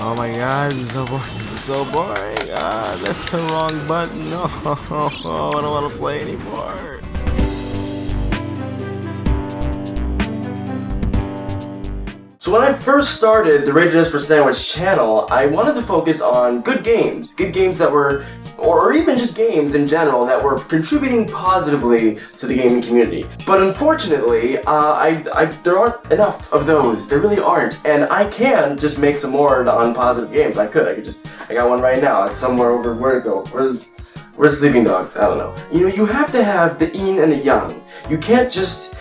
Oh my god, this is so boring. This is so boring. That's the wrong button. No, I don't want to play anymore. So when I first started the Rated S for Sandwich channel, I wanted to focus on good games that were, or even just games in general, that were contributing positively to the gaming community. But unfortunately, there aren't enough of those. There really aren't. And I can just make some more on positive games. I got one right now. It's somewhere over, where'd it go? Where's Sleeping Dogs? I don't know. You know, you have to have the yin and the yang. You can't just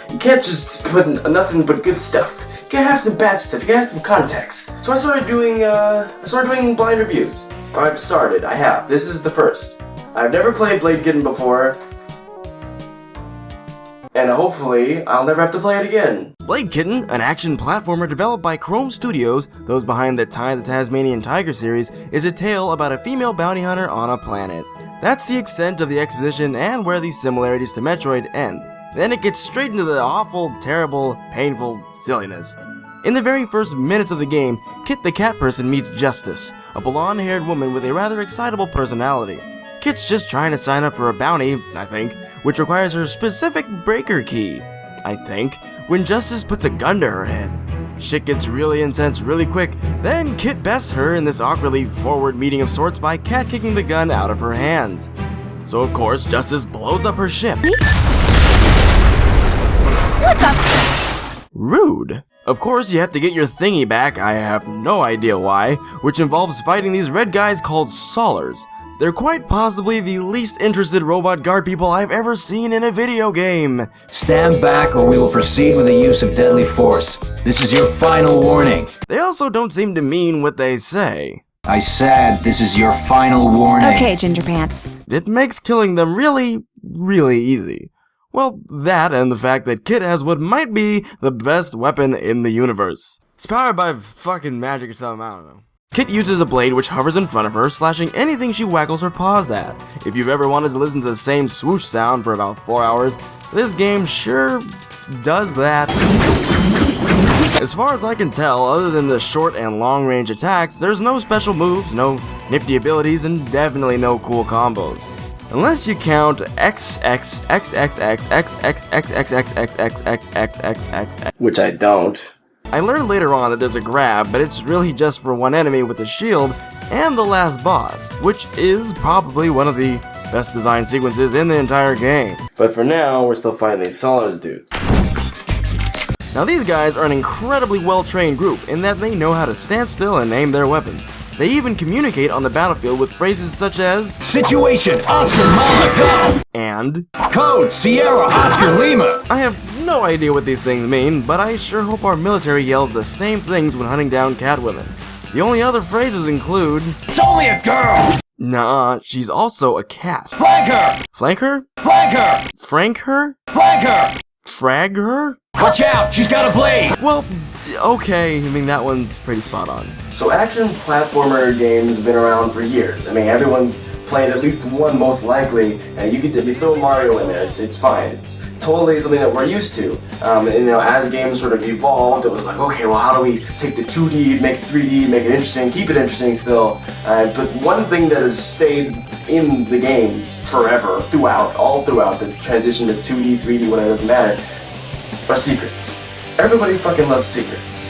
put nothing but good stuff. You gotta have some bad stuff. You gotta have some context. So I started doing blind reviews. I have. This is the first. I've never played Blade Kitten before, and hopefully I'll never have to play it again. Blade Kitten, an action platformer developed by Chrome Studios, those behind the Ty the Tasmanian Tiger series, is a tale about a female bounty hunter on a planet. That's the extent of the exposition and where the similarities to Metroid end. Then it gets straight into the awful, terrible, painful silliness. In the very first minutes of the game, Kit the cat person meets Justice, a blonde-haired woman with a rather excitable personality. Kit's just trying to sign up for a bounty, I think, which requires her specific breaker key, I think, when Justice puts a gun to her head. Shit gets really intense really quick, then Kit bests her in this awkwardly forward meeting of sorts by cat-kicking the gun out of her hands. So of course, Justice blows up her ship. What the? Rude. Of course, you have to get your thingy back, I have no idea why, which involves fighting these red guys called Solars. They're quite possibly the least interested robot guard people I've ever seen in a video game. Stand back or we will proceed with the use of deadly force. This is your final warning. They also don't seem to mean what they say. I said this is your final warning. Okay, Ginger Pants. It makes killing them really, really easy. Well, that and the fact that Kit has what might be the best weapon in the universe. It's powered by fucking magic or something, I don't know. Kit uses a blade which hovers in front of her, slashing anything she waggles her paws at. If you've ever wanted to listen to the same swoosh sound for about 4 hours, this game sure does that. As far as I can tell, other than the short and long range attacks, there's no special moves, no nifty abilities, and definitely no cool combos. Unless you count XXXXXXXXXXXXXXXXXX, which I don't. I learned later on that there's a grab, but it's really just for one enemy with a shield and the last boss, which is probably one of the best designed sequences in the entire game. But for now, we're still fighting these Solars dudes. Now these guys are an incredibly well-trained group in that they know how to stand still and aim their weapons. They even communicate on the battlefield with phrases such as Situation, Oscar Mama, go! And Code, Sierra, Oscar Lima! I have no idea what these things mean, but I sure hope our military yells the same things when hunting down catwomen. The only other phrases include It's only a girl! Nah, she's also a cat. Flank her! Flank her? Flank her! Frank her? Flank her! Frag her? Watch out, she's got a blade! Well, okay, I mean that one's pretty spot on. So action platformer games have been around for years. I mean everyone's played at least one most likely, and you throw Mario in there, it's fine. It's totally something that we're used to. And you know, as games sort of evolved, it was like, okay, well how do we take the 2D, make it 3D, make it interesting, keep it interesting still. But one thing that has stayed in the games forever, all throughout the transition to 2D, 3D, whatever, doesn't matter, are secrets. Everybody fucking loves secrets.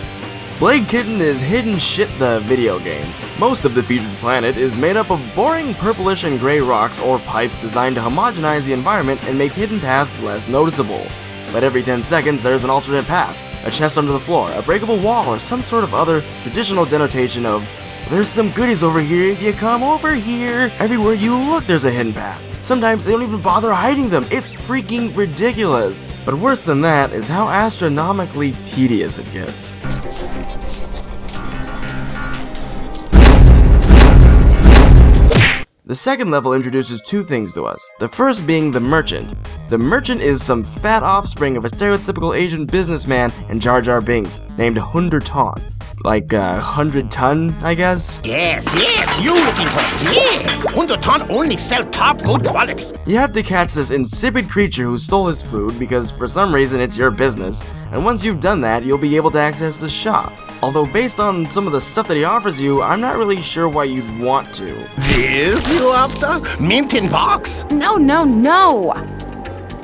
Blade Kitten is Hidden Shit the video game. Most of the featured planet is made up of boring purplish and gray rocks or pipes designed to homogenize the environment and make hidden paths less noticeable. But every 10 seconds there's an alternate path, a chest under the floor, a breakable wall, or some sort of other traditional denotation of there's some goodies over here if you come over here. Everywhere you look there's a hidden path. Sometimes they don't even bother hiding them. It's freaking ridiculous. But worse than that is how astronomically tedious it gets. The second level introduces two things to us. The first being the Merchant. The Merchant is some fat offspring of a stereotypical Asian businessman and Jar Jar Binks named 100 Ton. Like 100 ton, I guess? Yes, you looking for it, yes! 100 Ton only sell top good quality. You have to catch this insipid creature who stole his food because for some reason it's your business, and once you've done that, you'll be able to access the shop. Although based on some of the stuff that he offers you, I'm not really sure why you'd want to. This you after? Mint in box? No, no, no!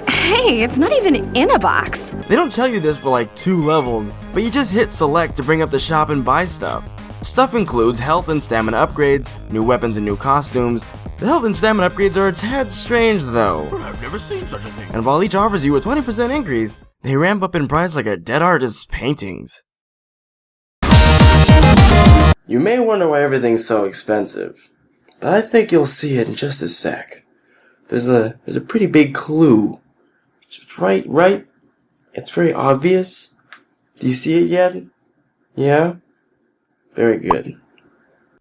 Hey, it's not even in a box. They don't tell you this for like 2 levels, but you just hit select to bring up the shop and buy stuff. Stuff includes health and stamina upgrades, new weapons and new costumes. The health and stamina upgrades are a tad strange though. I've never seen such a thing. And while each offers you a 20% increase, they ramp up in price like a dead artist's paintings. You may wonder why everything's so expensive, but I think you'll see it in just a sec. There's a pretty big clue. It's right. It's very obvious. Do you see it yet? Yeah? Very good.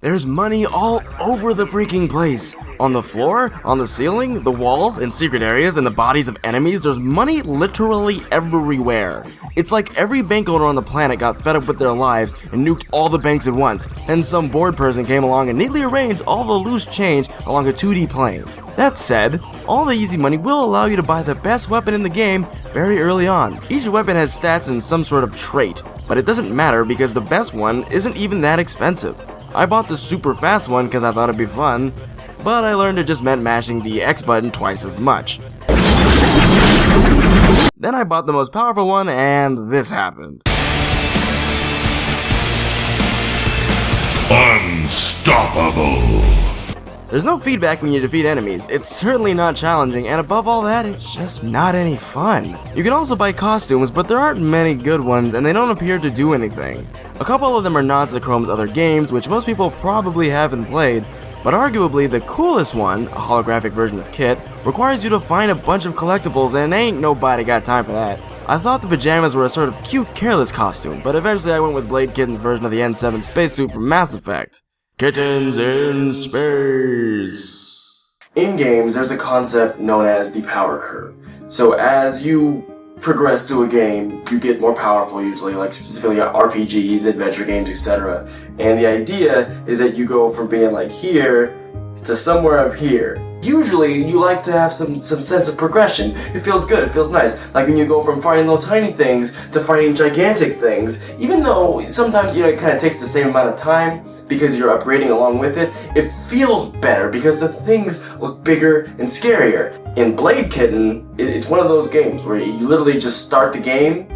There's money all over the freaking place. On the floor, on the ceiling, the walls, in secret areas, and the bodies of enemies, there's money literally everywhere. It's like every bank owner on the planet got fed up with their lives and nuked all the banks at once, and some bored person came along and neatly arranged all the loose change along a 2D plane. That said, all the easy money will allow you to buy the best weapon in the game very early on. Each weapon has stats and some sort of trait, but it doesn't matter because the best one isn't even that expensive. I bought the super fast one because I thought it'd be fun, but I learned it just meant mashing the X button twice as much. Then I bought the most powerful one and this happened. Unstoppable. There's no feedback when you defeat enemies, it's certainly not challenging, and above all that, it's just not any fun. You can also buy costumes, but there aren't many good ones, and they don't appear to do anything. A couple of them are nods to Chrome's other games, which most people probably haven't played, but arguably the coolest one, a holographic version of Kit, requires you to find a bunch of collectibles, and ain't nobody got time for that. I thought the pajamas were a sort of cute, careless costume, but eventually I went with Blade Kitten's version of the N7 spacesuit from Mass Effect. Kittens in space. In games, there's a concept known as the power curve. So as you progress through a game, you get more powerful usually, like specifically RPGs, adventure games, etc. And the idea is that you go from being like here to somewhere up here. Usually, you like to have some sense of progression. It feels good, it feels nice. Like when you go from fighting little tiny things to fighting gigantic things, even though sometimes, it kind of takes the same amount of time because you're upgrading along with it, it feels better because the things look bigger and scarier. In Blade Kitten, it's one of those games where you literally just start the game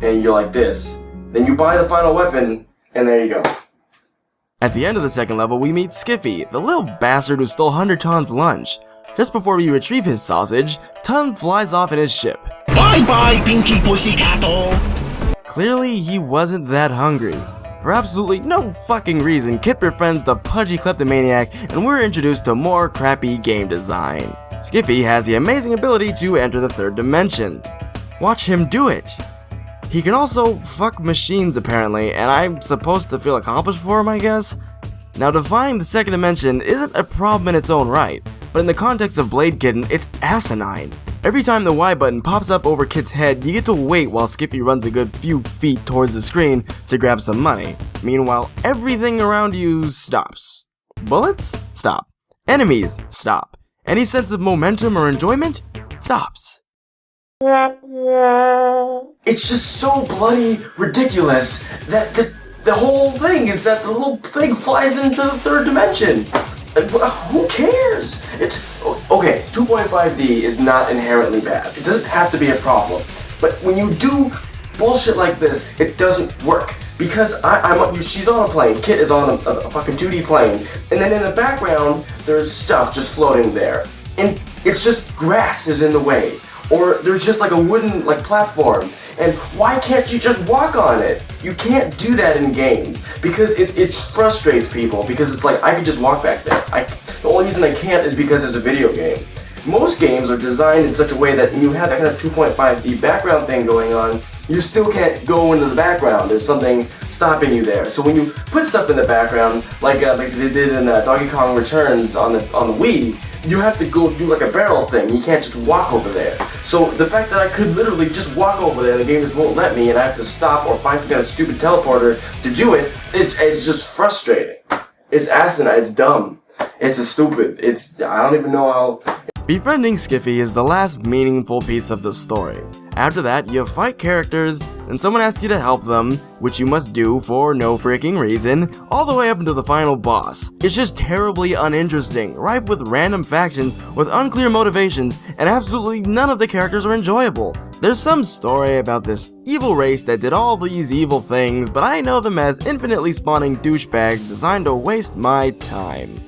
and you're like this. Then you buy the final weapon and there you go. At the end of the second level, we meet Skiffy, the little bastard who stole Hunter Ton's lunch. Just before we retrieve his sausage, Ton flies off in his ship. Bye-bye, Pinky Pussycato. Clearly, he wasn't that hungry. For absolutely no fucking reason, Kit befriends the pudgy kleptomaniac, and we're introduced to more crappy game design. Skiffy has the amazing ability to enter the third dimension. Watch him do it! He can also fuck machines apparently, and I'm supposed to feel accomplished for him, I guess? Now defying the second dimension isn't a problem in its own right, but in the context of Blade Kitten, it's asinine. Every time the Y button pops up over Kit's head, you get to wait while Skiffy runs a good few feet towards the screen to grab some money. Meanwhile, everything around you stops. Bullets? Stop. Enemies? Stop. Any sense of momentum or enjoyment? Stops. It's just so bloody ridiculous that the whole thing is that the little thing flies into the third dimension. Like, who cares? It's okay. 2.5D is not inherently bad. It doesn't have to be a problem. But when you do bullshit like this, it doesn't work. Because she's on a plane. Kit is on a fucking 2D plane, and then in the background there's stuff just floating there, and it's just grass is in the way. Or there's just like a wooden platform. And why can't you just walk on it? You can't do that in games because it frustrates people because it's like I could just walk back there. The only reason I can't is because it's a video game. Most games are designed in such a way that when you have that kind of 2.5D background thing going on, you still can't go into the background. There's something stopping you there. So when you put stuff in the background, like they did in Donkey Kong Returns on the Wii, you have to go do like a barrel thing. You can't just walk over there. So the fact that I could literally just walk over there, the game just won't let me, and I have to stop or find some kind of stupid teleporter to do it, it's just frustrating. It's asinine, it's dumb. It's stupid. I don't even know how... Befriending Skiffy is the last meaningful piece of the story. After that, you fight characters, and someone asks you to help them, which you must do for no freaking reason, all the way up until the final boss. It's just terribly uninteresting, rife with random factions with unclear motivations, and absolutely none of the characters are enjoyable. There's some story about this evil race that did all these evil things, but I know them as infinitely spawning douchebags designed to waste my time.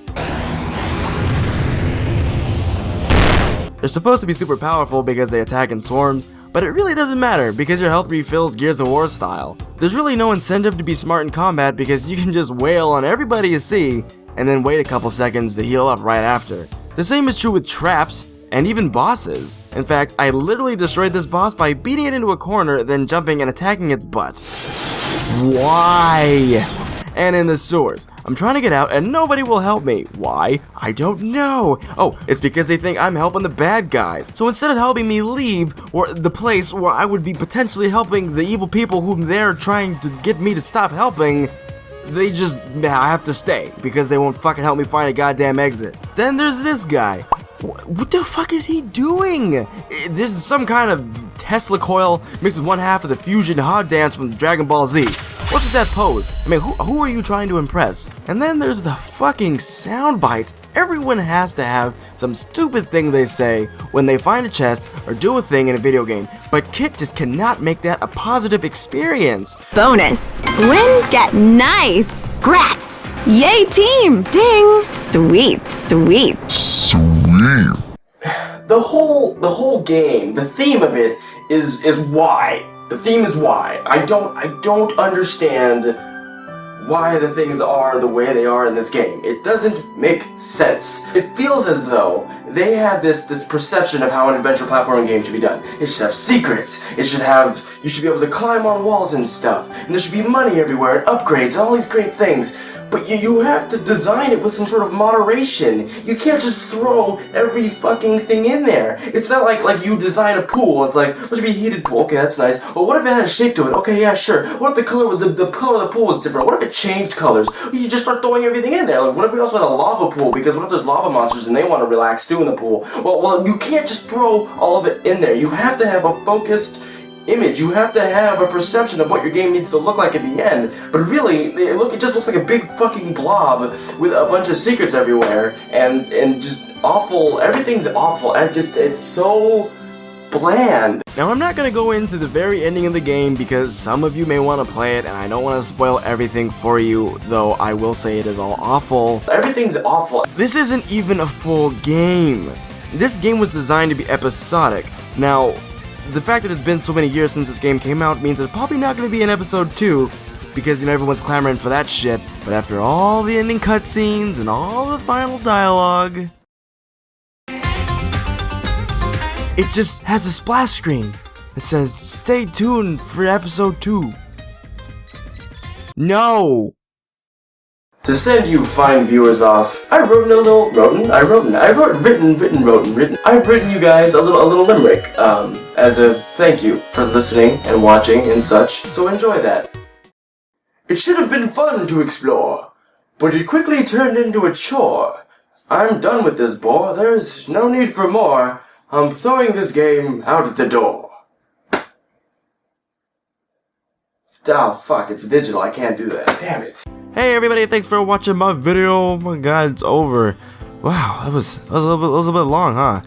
They're supposed to be super powerful because they attack in swarms, but it really doesn't matter because your health refills Gears of War style. There's really no incentive to be smart in combat because you can just wail on everybody you see and then wait a couple seconds to heal up right after. The same is true with traps and even bosses. In fact, I literally destroyed this boss by beating it into a corner, then jumping and attacking its butt. Why? And in the sewers. I'm trying to get out and nobody will help me. Why? I don't know. Oh, it's because they think I'm helping the bad guys. So instead of helping me leave or the place where I would be potentially helping the evil people whom they're trying to get me to stop helping, they just have to stay because they won't fucking help me find a goddamn exit. Then there's this guy. What the fuck is he doing? This is some kind of Tesla coil mixed with one half of the fusion hot dance from Dragon Ball Z. What's with that pose? I mean, who are you trying to impress? And then there's the fucking sound bites. Everyone has to have some stupid thing they say when they find a chest or do a thing in a video game, but Kit just cannot make that a positive experience. Bonus. Win, get nice. Grats. Yay, team. Ding. Sweet, sweet. The whole game, the theme of it is why. The theme is why. I don't understand why the things are the way they are in this game. It doesn't make sense. It feels as though they had this perception of how an adventure platforming game should be done. It should have secrets. You should be able to climb on walls and stuff. And there should be money everywhere and upgrades and all these great things. But you have to design it with some sort of moderation. You can't just throw every fucking thing in there. It's not like you design a pool. It's like, what should be a heated pool? Okay, that's nice. But what if it had a shape to it? Okay, yeah, sure. What if the color of the pool was different? What if it changed colors? You just start throwing everything in there. Like, what if we also had a lava pool? Because what if there's lava monsters and they want to relax too in the pool? Well, you can't just throw all of it in there. You have to have a focused image. You have to have a perception of what your game needs to look like at the end. But really, it just looks like a big fucking blob with a bunch of secrets everywhere and just awful. Everything's awful. It's so bland. Now, I'm not gonna go into the very ending of the game because some of you may want to play it and I don't want to spoil everything for you, though I will say it is all awful. Everything's awful. This isn't even a full game. This game was designed to be episodic. Now, the fact that it's been so many years since this game came out means there's probably not going to be an episode 2 because, everyone's clamoring for that shit. But after all the ending cutscenes and all the final dialogue, it just has a splash screen that says, "Stay tuned for episode 2. No! To send you fine viewers off, I've written you guys a little limerick, as a thank you for listening and watching and such, so enjoy that. It should have been fun to explore, but it quickly turned into a chore. I'm done with this bore, there's no need for more. I'm throwing this game out the door. Oh fuck, it's digital, I can't do that, damn it. Hey everybody, thanks for watching my video. Oh my god, it's over. Wow, that was a little bit long, huh?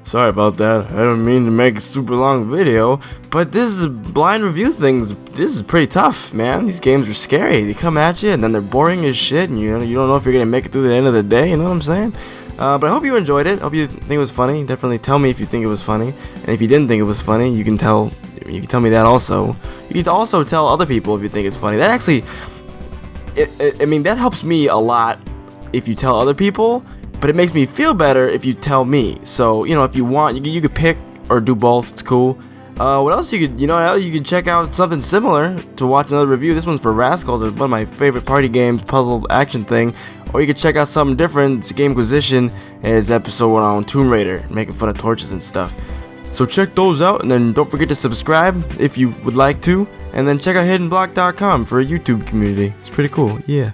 Sorry about that. I don't mean to make a super long video, but this is blind review things. This is pretty tough, man. These games are scary. They come at you and then they're boring as shit, and you don't know if you're gonna make it through the end of the day. You know what I'm saying? But I hope you enjoyed it. Hope you think it was funny. Definitely tell me if you think it was funny, and if you didn't think it was funny, you can tell me that also. You can also tell other people if you think it's funny. That actually, I mean, that helps me a lot if you tell other people, but it makes me feel better if you tell me. So, if you want, you could pick or do both. It's cool. What else you could, you could check out something similar to watch another review. This one's for Rascals. It's one of my favorite party games, puzzle action thing. Or you could check out something different. It's Gamequisition, and it's episode 1 on Tomb Raider, making fun of torches and stuff. So check those out, and then don't forget to subscribe if you would like to. And then check out hiddenblock.com for a YouTube community. It's pretty cool, yeah.